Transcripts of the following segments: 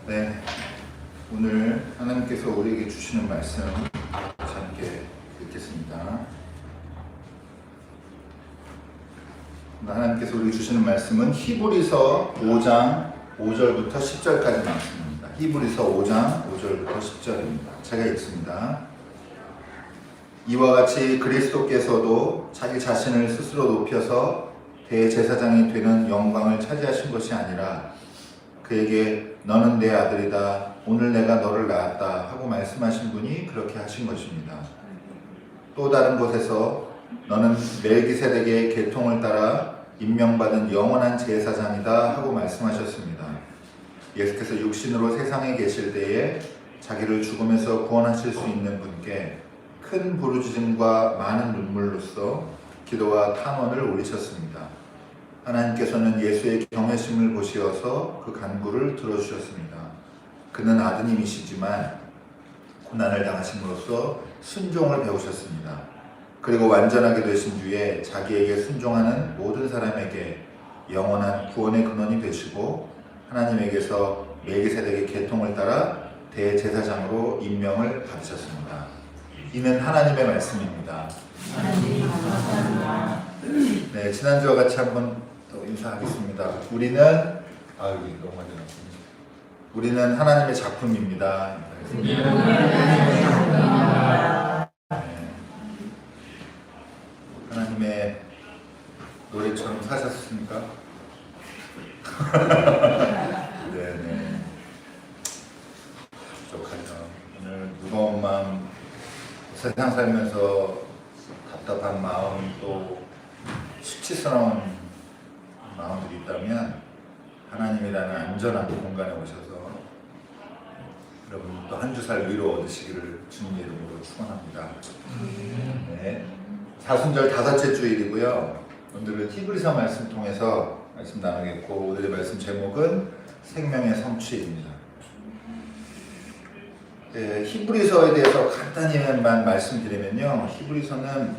네, 오늘 하나님께서 우리에게 주시는 말씀 함께 읽겠습니다. 하나님께서 우리에게 주시는 말씀은 히브리서 5장 5절부터 10절까지 말씀입니다. 히브리서 5장 5절부터 10절입니다. 제가 읽습니다. 이와 같이 그리스도께서도 자기 자신을 스스로 높여서 대제사장이 되는 영광을 차지하신 것이 아니라 그에게 너는 내 아들이다, 오늘 내가 너를 낳았다 하고 말씀하신 분이 그렇게 하신 것입니다. 또 다른 곳에서 너는 멜기세덱의 계통을 따라 임명받은 영원한 제사장이다 하고 말씀하셨습니다. 예수께서 육신으로 세상에 계실 때에 자기를 죽음에서 구원하실 수 있는 분께 큰 부르짖음과 많은 눈물로써 기도와 탄원을 올리셨습니다. 하나님께서는 예수의 경외심을 보시어서 그 간구를 들어주셨습니다. 그는 아드님이시지만 고난을 당하심으로써 순종을 배우셨습니다. 그리고 완전하게 되신 뒤에 자기에게 순종하는 모든 사람에게 영원한 구원의 근원이 되시고 하나님에게서 멜기세덱의 계통을 따라 대제사장으로 임명을 받으셨습니다. 이는 하나님의 말씀입니다. 하나님 감사합니다. 네, 지난주와 같이 한번 또 인사하겠습니다. 우리는 하나님의 작품입니다. 네. 하나님의 노래처럼 사셨습니까? 네네. 부족하죠. 오늘 무거운 마음, 세상 살면서 답답한 마음, 또 수치스러운 마음들이 있다면 하나님이라는 안전한 공간에 오셔서 여러분 또 한 주 살 위로 얻으시기를 주님의 이름으로 축원합니다. 네, 사순절 다섯째 주일이고요. 오늘은 히브리서 말씀 통해서 말씀 나누겠고, 오늘의 말씀 제목은 생명의 성취입니다. 네, 히브리서에 대해서 간단히만 말씀드리면요, 히브리서는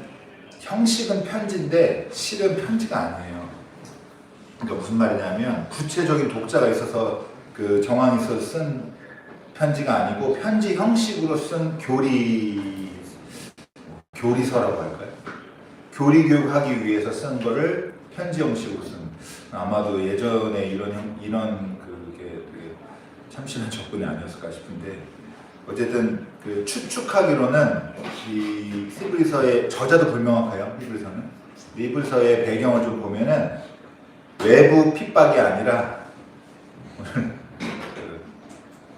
형식은 편지인데 실은 편지가 아니에요. 그러니까 무슨 말이냐면 구체적인 독자가 있어서 그 정황이 있어서 쓴 편지가 아니고 편지 형식으로 쓴 교리서라고 할까요? 교리 교육하기 위해서 쓴 거를 편지 형식으로 쓴. 아마도 예전에 이런 그게 참신한 접근이 아니었을까 싶은데, 어쨌든 그 추측하기로는 이 히브리서의 저자도 불명확해요. 히브리서의 배경을 좀 보면은 외부 핍박이 아니라 오늘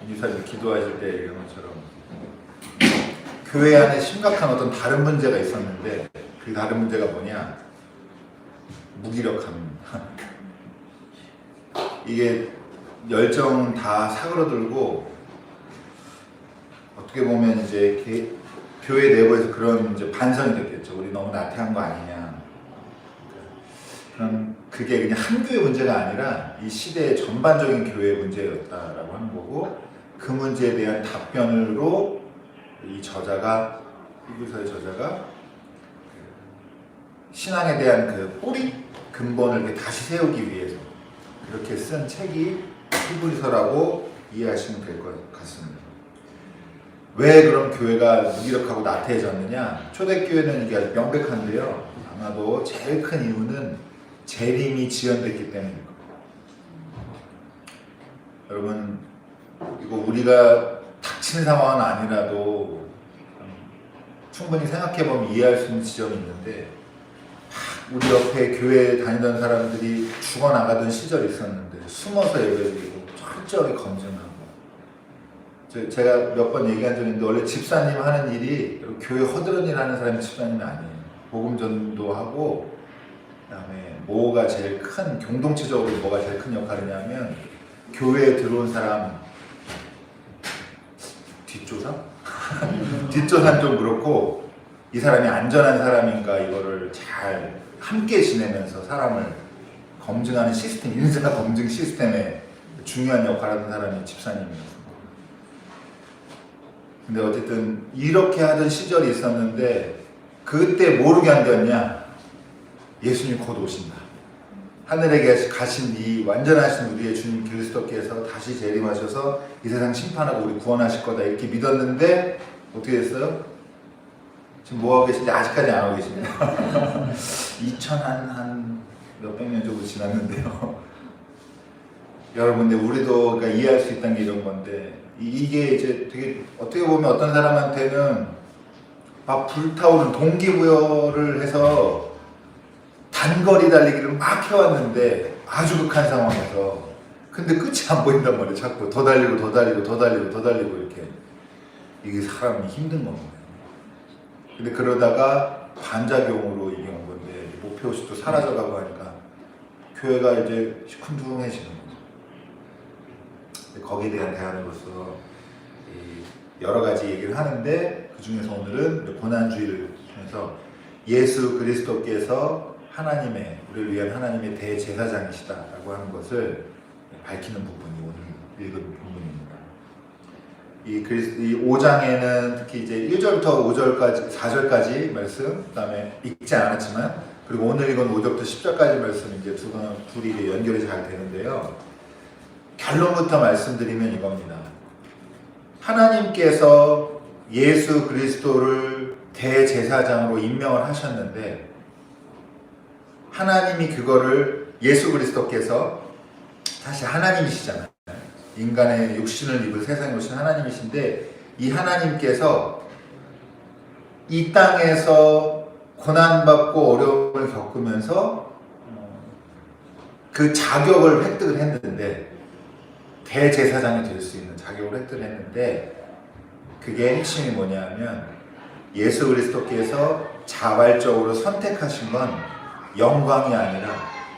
이사님 기도하실 때 얘기한 것처럼 교회 안에 심각한 어떤 다른 문제가 있었는데 그 다른 문제가 뭐냐? 무기력함입니다. 이게 열정 다 사그러들고 어떻게 보면 이제 교회 내부에서 그런 이제 반성이 됐겠죠. 우리 너무 나태한 거 아니냐. 그럼 그게 그냥 한 교회 문제가 아니라 이 시대의 전반적인 교회 문제였다라고 하는 거고, 그 문제에 대한 답변으로 이 저자가, 히브리서의 저자가 신앙에 대한 그 뿌리, 근본을 다시 세우기 위해서 그렇게 쓴 책이 히브리서라고 이해하시면 될 것 같습니다. 왜 그럼 교회가 무기력하고 나태해졌느냐? 초대교회는 이게 아주 명백한데요. 아마도 제일 큰 이유는 재림이 지연됐기 때문일 겁니다. 여러분, 이거 우리가 닥치는 상황은 아니라도 충분히 생각해보면 이해할 수 있는 지점이 있는데, 우리 옆에 교회에 다니던 사람들이 죽어나가던 시절이 있었는데 숨어서 예배드리고 철저하게 검증하고, 제가 몇 번 얘기한 적이 있는데, 원래 집사님 하는 일이 교회 허드렛일 하는 사람이 집사님이 아니에요. 복음 전도하고, 그 다음에 뭐가 제일 큰, 공동체적으로 뭐가 제일 큰 역할이냐면 교회에 들어온 사람 뒷조사? 뒷조사는 좀 그렇고, 이 사람이 안전한 사람인가 이거를 잘 함께 지내면서 사람을 검증하는 시스템, 인사 검증 시스템에 중요한 역할을 하는 사람이 집사님이었어요. 근데 어쨌든 이렇게 하던 시절이 있었는데, 그때 뭐로 견뎠냐? 예수님 곧 오신다. 하늘에 가신 이 완전하신 우리의 주님 그리스도께서 다시 재림하셔서 이 세상 심판하고 우리 구원하실 거다 이렇게 믿었는데 어떻게 됐어요? 지금 뭐 하고 계신지 아직까지 안 하고 계십니다. 2000 한 몇백 년 정도 지났는데요. 여러분, 근데 우리도 그러니까 이해할 수 있다는 게 이런 건데 이게 이제 되게 어떻게 보면 어떤 사람한테는 막 불타오르는 동기부여를 해서 단거리 달리기를 막 해왔는데 아주 극한 상황에서 근데 끝이 안 보인단 말이에요. 자꾸 더 달리고 더 달리고 더 달리고 더 달리고 이렇게 이게 사람이 힘든 겁니다. 근데 그러다가 반작용으로 이게 온 건데 목표의식도 사라져가고 하니까 교회가 이제 시큰둥해지는 거죠. 거기에 대한 대안으로서 여러 가지 얘기를 하는데 그 중에서 오늘은 고난주의를 통해서 예수 그리스도께서 하나님의 우리를 위한 하나님의 대제사장이시다라고 하는 것을 밝히는 부분이 오늘 읽은 부분입니다. 이 5장에는 특히 이제 1절부터 5절까지 4절까지 말씀, 그다음에 읽지 않았지만 그리고 오늘 읽은 5절부터 10절까지 말씀 이제 둘이 이제 연결이 잘 되는데요. 결론부터 말씀드리면 이겁니다. 하나님께서 예수 그리스도를 대제사장으로 임명을 하셨는데 하나님이 그거를 예수 그리스도께서 사실 하나님이시잖아요. 인간의 육신을 입은 세상에 오신 하나님이신데 이 하나님께서 이 땅에서 고난받고 어려움을 겪으면서 그 자격을 획득을 했는데 대제사장이 될 수 있는 자격을 획득을 했는데 그게 핵심이 뭐냐면 예수 그리스도께서 자발적으로 선택하신 건 영광이 아니라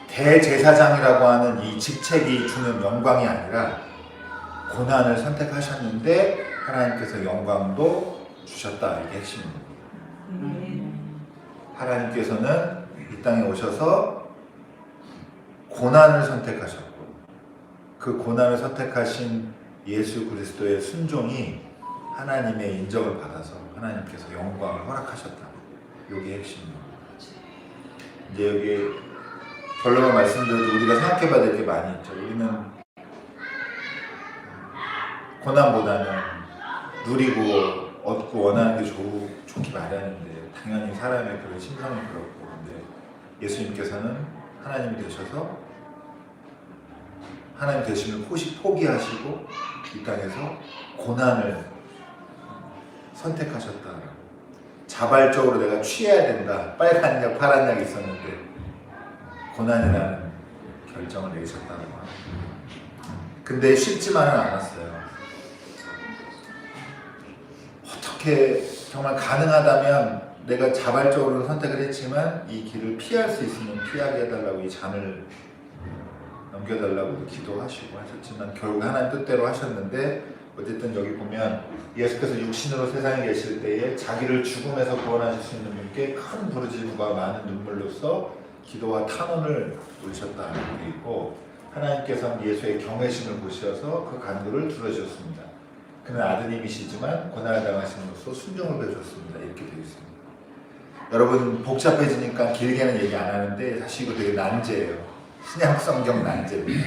대제사장이라고 하는 이 직책이 주는 영광이 아니라 고난을 선택하셨는데 하나님께서 영광도 주셨다. 이게 핵심입니다. 하나님께서는 이 땅에 오셔서 고난을 선택하셨고 그 고난을 선택하신 예수 그리스도의 순종이 하나님의 인정을 받아서 하나님께서 영광을 허락하셨다. 이게 핵심입니다. 이제 여기 결론을 말씀드려도 우리가 생각해봐야 될 게 많이 있죠. 우리는 고난보다는 누리고 얻고 원하는 게 좋기 마련인데 당연히 사람의 그런 심성이 그렇고 근데 예수님께서는 하나님이 되셔서 하나님 되심을 포기하시고 이 땅에서 고난을 선택하셨다. 자발적으로 내가 취해야 된다. 빨간 약, 파란 약이 있었는데 고난이라는 결정을 내리셨다고 합니다. 근데 쉽지만은 않았어요. 어떻게 정말 가능하다면 내가 자발적으로 선택을 했지만 이 길을 피할 수 있으면 피하게 해달라고 이 잔을 넘겨달라고 기도하시고 하셨지만 결국 하나님 뜻대로 하셨는데 어쨌든 여기 보면 예수께서 육신으로 세상에 계실 때에 자기를 죽음에서 구원하실 수 있는 분께 큰 부르짖음과 많은 눈물로써 기도와 탄원을 올리셨다는 게 있고 하나님께서는 예수의 경외심을 보셔서 그 간구를 들어주셨습니다. 그는 아드님이시지만 고난을 당하심으로써 순종을 보여줬습니다. 이렇게 되어 있습니다. 여러분 복잡해지니까 길게는 얘기 안 하는데 사실 이거 되게 난제예요. 신약 성경 난제입니다.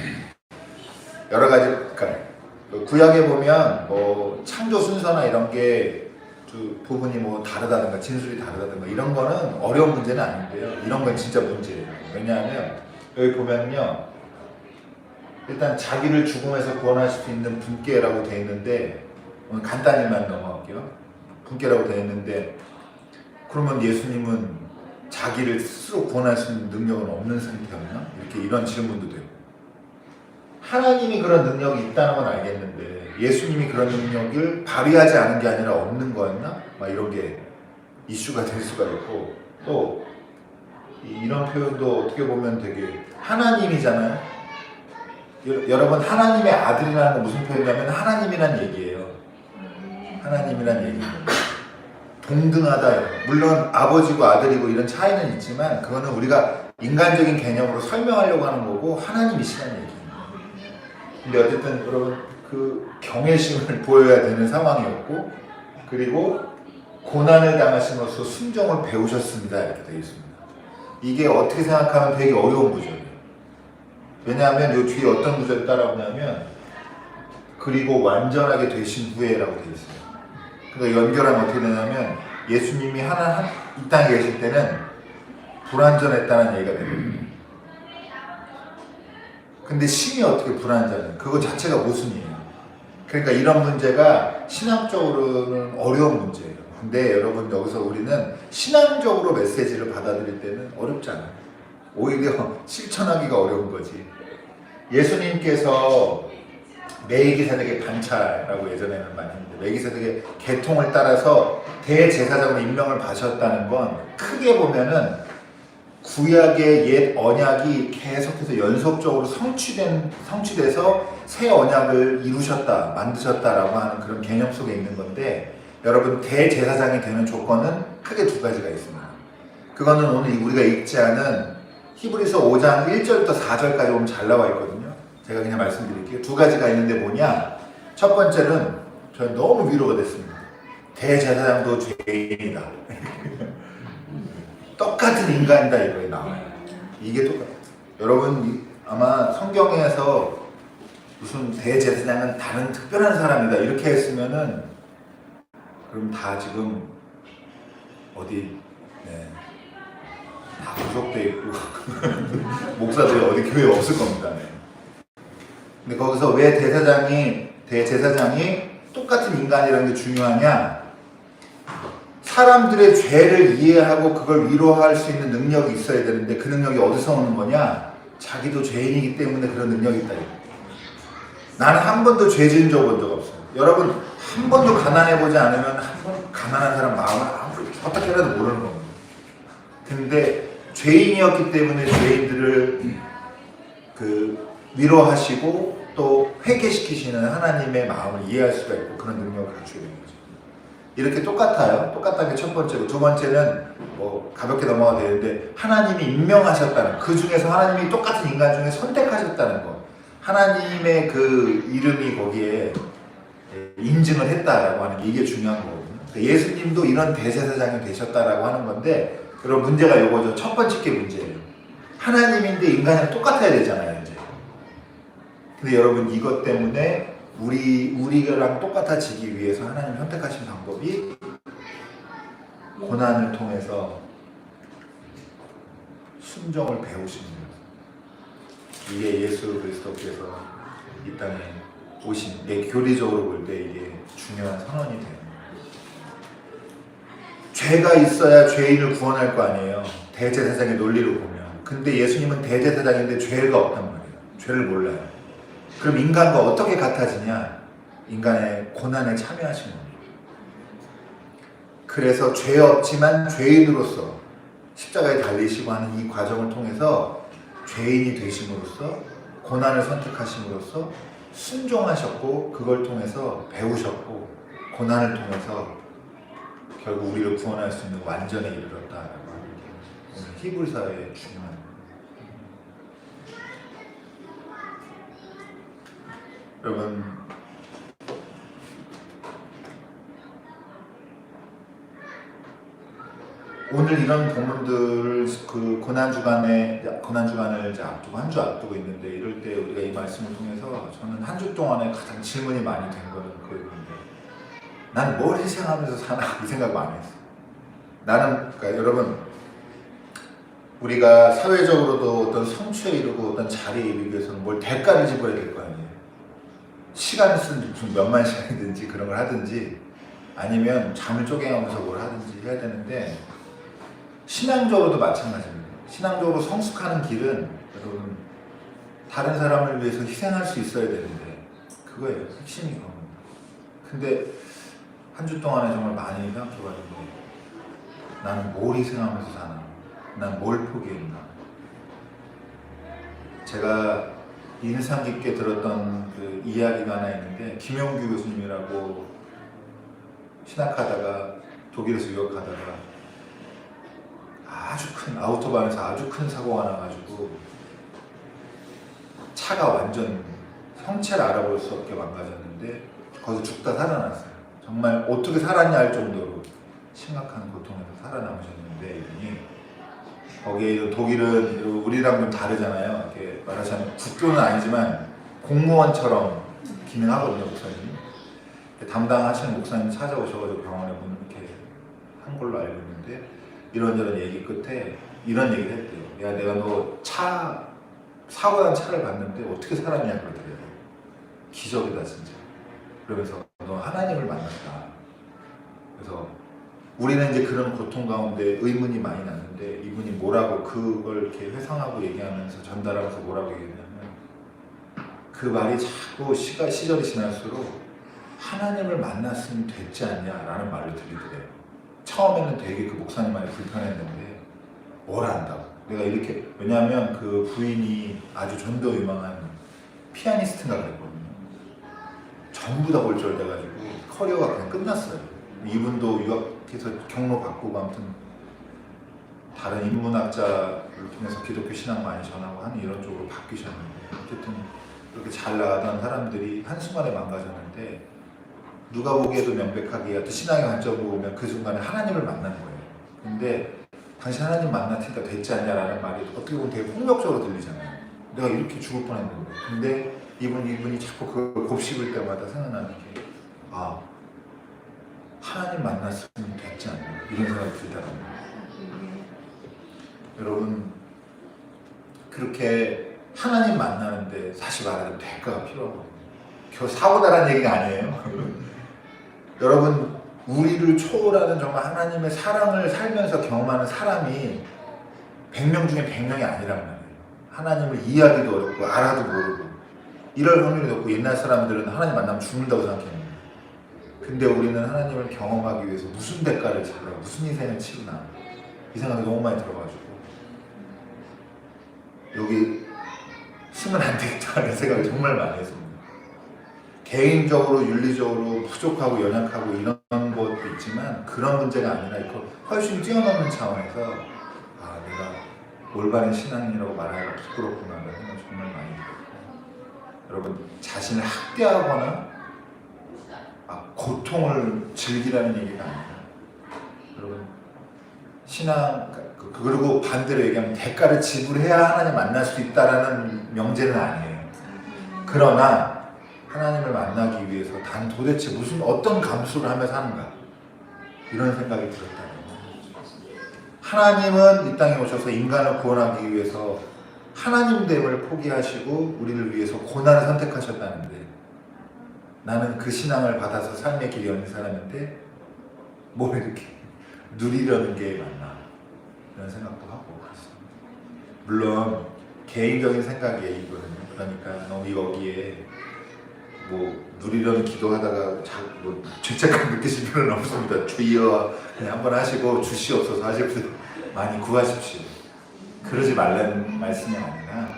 여러 가지 그러니까 구약에 보면 뭐 창조 순서나 이런 게 부분이 뭐 다르다든가 진술이 다르다든가 이런 거는 어려운 문제는 아닌데요. 이런 건 진짜 문제예요. 왜냐하면 여기 보면요. 일단 자기를 죽음에서 구원하실 수 있는 분께라고 되어 있는데 오늘 간단히만 넘어갈게요. 분께라고 되어 있는데 그러면 예수님은 자기를 스스로 구원할 수 있는 능력은 없는 상태였나? 이렇게 이런 질문도 되고 하나님이 그런 능력이 있다는 건 알겠는데 예수님이 그런 능력을 발휘하지 않은 게 아니라 없는 거였나? 막 이런 게 이슈가 될 수가 있고 또 이런 표현도 어떻게 보면 되게 하나님이잖아요. 여러분 하나님의 아들이라는 건 무슨 표현이냐면 하나님이란 얘기예요. 하나님이란 얘기입니다. 동등하다. 물론 아버지고 아들이고 이런 차이는 있지만 그거는 우리가 인간적인 개념으로 설명하려고 하는 거고 하나님이시라는 얘기입니다. 근데 어쨌든 여러분 그 경외심을 보여야 되는 상황이었고 그리고 고난을 당하심으로써 순종을 배우셨습니다. 이렇게 되어 있습니다. 이게 어떻게 생각하면 되게 어려운 구절이에요. 왜냐하면 이 뒤에 어떤 구절이 따라오냐면 그리고 완전하게 되신 후에라고 되어 있어요. 그러니까 연결하면 어떻게 되냐면 예수님이 이 땅에 계실 때는 불완전했다는 얘기가 됩니다. 근데 신이 어떻게 불완전해? 그거 자체가 모순이에요. 그러니까 이런 문제가 신학적으로는 어려운 문제예요. 근데 여러분 여기서 우리는 신앙적으로 메시지를 받아들일 때는 어렵지 않아요. 오히려 실천하기가 어려운 거지. 예수님께서 멜기세덱의 반차라고 예전에는 많이 했는데 멜기세덱의 계통을 따라서 대제사장으로 임명을 받으셨다는 건 크게 보면은 구약의 옛 언약이 계속해서 연속적으로 성취돼서 새 언약을 이루셨다, 만드셨다라고 하는 그런 개념 속에 있는 건데 여러분 대제사장이 되는 조건은 크게 두 가지가 있습니다. 그거는 오늘 우리가 읽지 않은 히브리서 5장 1절부터 4절까지 보면 잘 나와 있거든요. 제가 그냥 말씀드릴게요. 두 가지가 있는데 뭐냐? 첫 번째는 저는 너무 위로가 됐습니다. 대제사장도 죄인이다. 똑같은 인간이다 이거에 나와요. 이게 똑같아요. 여러분 아마 성경에서 무슨 대제사장은 다른 특별한 사람이다 이렇게 했으면은 그럼 다 지금 어디 다 구속돼 있고 목사들이 어디 교회 없을 겁니다. 네. 근데 거기서 왜 대제사장이 똑같은 인간이라는 게 중요하냐? 사람들의 죄를 이해하고 그걸 위로할 수 있는 능력이 있어야 되는데 그 능력이 어디서 오는 거냐? 자기도 죄인이기 때문에 그런 능력이 있다. 나는 한 번도 죄 지은 적 본 적 없어요. 여러분 한 번도 가난해보지 않으면 한 번 가난한 사람 마음을 어떻게라도 모르는 겁니다. 근데 죄인이었기 때문에 죄인들을 위로하시고 또 회개시키시는 하나님의 마음을 이해할 수가 있고 그런 능력을 갖추게 되는 거죠. 이렇게 똑같아요. 똑같다는 게 첫 번째고 두 번째는 뭐 가볍게 넘어가 되는데 하나님이 임명하셨다는 그 중에서 하나님이 똑같은 인간 중에 선택하셨다는 것 하나님의 그 이름이 거기에 인증을 했다라고 하는 게 이게 중요한 거거든요. 그러니까 예수님도 이런 대제사장이 되셨다라고 하는 건데 그런 문제가 이거죠. 첫 번째 게 문제예요. 하나님인데 인간이랑 똑같아야 되잖아요. 이제. 근데 여러분 이것 때문에 우리랑 똑같아지기 위해서 하나님 선택하신 방법이 고난을 통해서 순종을 배우시는 거예요. 이게 예수 그리스도께서 이 땅에 오신 내 교리적으로 볼 때 이게 중요한 선언이 돼요. 죄가 있어야 죄인을 구원할 거 아니에요. 대제사장의 논리로 보면. 근데 예수님은 대제사장인데 죄가 없단 말이에요. 죄를 몰라요. 그럼 인간과 어떻게 같아지냐? 인간의 고난에 참여하신 겁니다. 그래서 죄 없지만 죄인으로서 십자가에 달리시고 하는 이 과정을 통해서 죄인이 되심으로써 고난을 선택하심으로써 순종하셨고 그걸 통해서 배우셨고 고난을 통해서 결국 우리를 구원할 수 있는 완전에 이르렀다라고 하는 게 오늘 히브리서의 중요한 여러분 오늘 이런 본문들을 그 고난주간을 이제 앞두고 한 주 앞두고 있는데 이럴 때 우리가 이 말씀을 통해서 저는 한 주 동안에 가장 질문이 많이 된 거는 그거였는데 난 뭘 희생하면서 사나 이 생각 많이 했어요. 나는 그러니까 여러분 우리가 사회적으로도 어떤 성취에 이르고 어떤 자리에 이르기 위해서는 뭘 대가를 지불해야 될 거 아니에요. 시간을 쓰든지 무슨 몇만 시간이든지 그런 걸 하든지 아니면 잠을 쪼개가면서 뭘 하든지 해야 되는데 신앙적으로도 마찬가지입니다. 신앙적으로 성숙하는 길은 여러분 다른 사람을 위해서 희생할 수 있어야 되는데 그거예요. 핵심이 그겁니다. 근데 한 주 동안에 정말 많이 생각해봤는데 나는 뭘 희생하면서 사나? 난 뭘 포기했나? 제가 인상 깊게 들었던 그 이야기가 하나 있는데 김용규 교수님이라고 신학하다가 독일에서 유학하다가 아주 큰 아우토반에서 아주 큰 사고가 나가지고 차가 완전 형체를 알아볼 수 없게 망가졌는데 거기서 죽다 살아났어요. 정말 어떻게 살았냐 할 정도로 심각한 고통에서 살아남으셨는데 이분이 거기에 독일은 우리랑 좀 다르잖아요. 이렇게 말하자면 국교는 아니지만 공무원처럼 기능하거든요, 목사님이. 담당하시는 목사님 찾아오셔가지고 병원에 문 이렇게 한 걸로 알고 있는데 이런저런 얘기 끝에 이런 얘기를 했대요. 야, 내가 너 사고 난 차를 봤는데 어떻게 살았냐 그러더래요. 기적이다 진짜. 그러면서 너 하나님을 만났다. 그래서 우리는 이제 그런 고통 가운데 의문이 많이 났는데 이분이 뭐라고 그걸 이렇게 회상하고 얘기하면서 전달하면서 뭐라고 얘기했냐면 그 말이 자꾸 시절이 지날수록 하나님을 만났으면 됐지 않냐라는 말을 들리더래요. 처음에는 되게 그 목사님만이 불편했는데 뭘 안다고. 내가 이렇게 왜냐하면 그 부인이 아주 전도 유망한 피아니스트가 그랬거든요. 전부 다 골절돼가지고 커리어가 그냥 끝났어요. 이분도 유학해서 경로 바꾸고 아무튼 다른 인문학자를 통해서 기독교 신앙 많이 전하고 하는 이런 쪽으로 바뀌셨는데 어쨌든 그렇게 잘 나가던 사람들이 한순간에 망가졌는데 누가 보기에도 명백하게 신앙의 관점으로 보면 그 순간에 하나님을 만난 거예요. 근데 당신 하나님 만났으니까 됐지 않냐라는 말이 어떻게 보면 되게 폭력적으로 들리잖아요. 내가 이렇게 죽을 뻔했는데. 근데 이분이 자꾸 그걸 곱씹을 때마다 생각나는 게 하나님 만났으면 됐지 않나 이런 생각이 들더라고요. 여러분 그렇게 하나님 만나는데 사실 말하자면 대가가 필요하거든요. 사고 나라는 얘기가 아니에요. 여러분 우리를 초월하는 정말 하나님의 사랑을 살면서 경험하는 사람이 100명 중에 100명이 아니란 말이에요. 하나님을 이해하기도 어렵고 알아도 모르고 이럴 확률이 높고 옛날 사람들은 하나님 만나면 죽는다고 생각했는데 근데 우리는 하나님을 경험하기 위해서 무슨 대가를 치르나 무슨 희생을 치르나 이 생각이 너무 많이 들어가지고 여기 쓰면 안 되겠다는 생각을 정말 많이 했습니다. 개인적으로 윤리적으로 부족하고 연약하고 이런 것도 있지만 그런 문제가 아니라 이거 훨씬 뛰어넘는 차원에서 내가 올바른 신앙이라고 말하기가 부끄럽구나라는 생각이 정말 많이 들었고 여러분 자신을 학대하거나 고통을 즐기라는 얘기가 아니라 여러분 신앙 그리고 반대로 얘기하면 대가를 지불해야 하나님 만날 수 있다라는 명제는 아니에요. 그러나 하나님을 만나기 위해서 단 도대체 어떤 감수를 하며 사는가 이런 생각이 들었다는 거예요. 하나님은 이 땅에 오셔서 인간을 구원하기 위해서 하나님됨을 포기하시고 우리를 위해서 고난을 선택하셨다는데 나는 그 신앙을 받아서 삶의 길이 열린 사람인데 뭐 이렇게 누리려는 게 맞나 이런 생각도 하고 그렇습니다. 물론 개인적인 생각이에요 이거는. 그러니까 너무 여기에 누리려는 기도하다가 죄책감 느끼실 필요는 없습니다. 주여 그냥 한번 하시고 주시옵소서 하십시오. 많이 구하십시오. 그러지 말라는 말씀이 아니라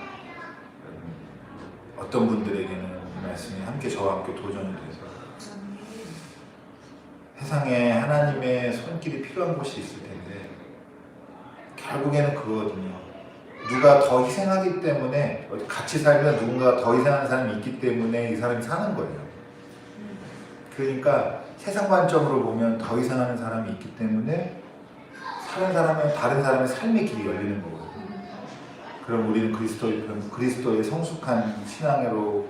어떤 분들에게는 이 말씀이 저와 함께 도전이 돼서 세상에 하나님의 손길이 필요한 곳이 있을 텐데 결국에는 그거거든요. 누가 더 희생하기 때문에 같이 살면 누군가가 더 희생하는 사람이 있기 때문에 이 사람이 사는 거예요. 그러니까 세상 관점으로 보면 더 희생하는 사람이 있기 때문에 다른 사람의 삶의 길이 열리는 거거든요. 그럼 우리는 그리스도의 성숙한 신앙으로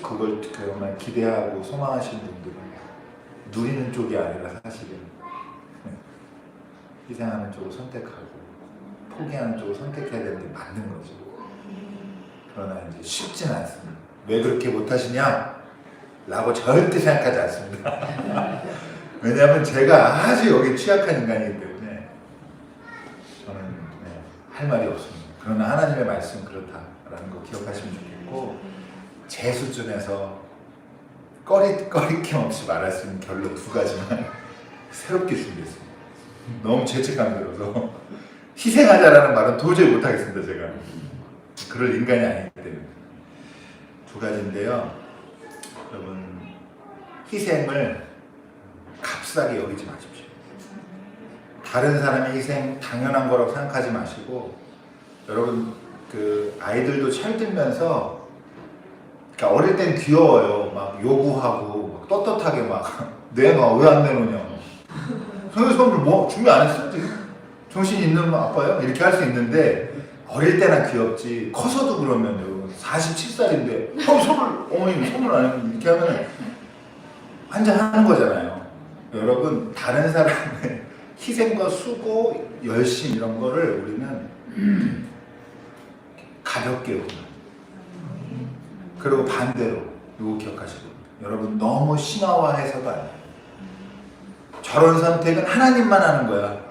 그걸 정말 기대하고 소망하시는 분들은 누리는 쪽이 아니라 사실은 희생하는 쪽을 선택하고 포기하는 쪽을 선택해야 되는 게 맞는 거죠. 그러나 이제 쉽진 않습니다. 왜 그렇게 못하시냐? 라고 절대 생각하지 않습니다. 왜냐하면 제가 아주 여기 취약한 인간이기 때문에 저는 할 말이 없습니다. 그러나 하나님의 말씀은 그렇다라는 거 기억하시면 좋겠고 제 수준에서 꺼리낌 없이 말할 수 있는 결론 2가지만 새롭게 준비했습니다. 너무 죄책감이 들어서 희생하자라는 말은 도저히 못하겠습니다. 제가 그럴 인간이 아니기 때문에 2가지인데요. 여러분 희생을 값싸게 여기지 마십시오. 다른 사람의 희생 당연한 거라고 생각하지 마시고 여러분 아이들도 철들면서 그러니까 어릴 땐 귀여워요. 막 요구하고 막 떳떳하게 막 내놔 왜 안 내놓냐. 선생님 뭐 준비 안 했어? 정신 있는 아빠요? 이렇게 할 수 있는데 어릴 때나 귀엽지 커서도 그러면 여러분 47살인데 어머님 손을 안 하면 이렇게 하면 환장하는 거잖아요. 여러분 다른 사람의 희생과 수고, 열심 이런 거를 우리는 가볍게 여기면 그리고 반대로 이거 기억하시고 여러분 너무 신화화해서도 안 돼요. 저런 선택은 하나님만 하는 거야.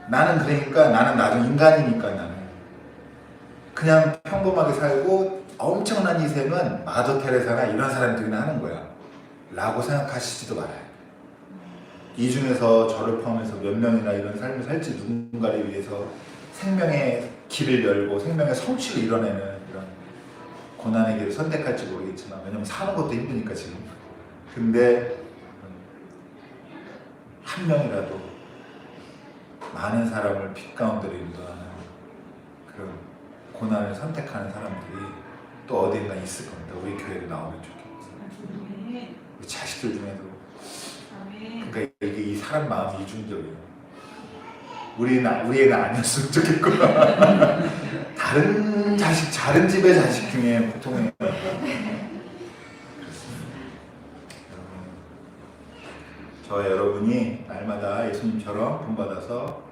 나는 그러니까 나는 나도 인간이니까 나는 그냥 평범하게 살고 엄청난 희생은 마더 테레사나 이런 사람들이나 하는 거야 라고 생각하시지도 말아요. 이 중에서 저를 포함해서 몇 명이나 이런 삶을 살지 누군가를 위해서 생명의 길을 열고 생명의 성취를 이뤄내는 이런 고난의 길을 선택할지 모르겠지만 왜냐면 사는 것도 힘드니까 지금. 근데 한 명이라도 많은 사람을 빛 가운데로 인도하는 그런 고난을 선택하는 사람들이 또 어딘가 있을 겁니다. 우리 교회로 나오면 좋겠어요. 우리 자식들 중에도. 그러니까 이게 이 사람 마음이 이중적이에요. 우리 애는 아니었으면 좋겠구나. 다른 자식, 다른 집의 자식 중에 보통은 저 여러분이 날마다 예수님처럼 본받아서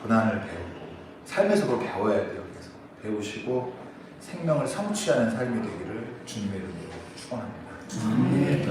고난을 배우고 삶에서 그걸 배워야 돼요. 그래서 배우시고 생명을 성취하는 삶이 되기를 주님의 이름으로 축원합니다. 네,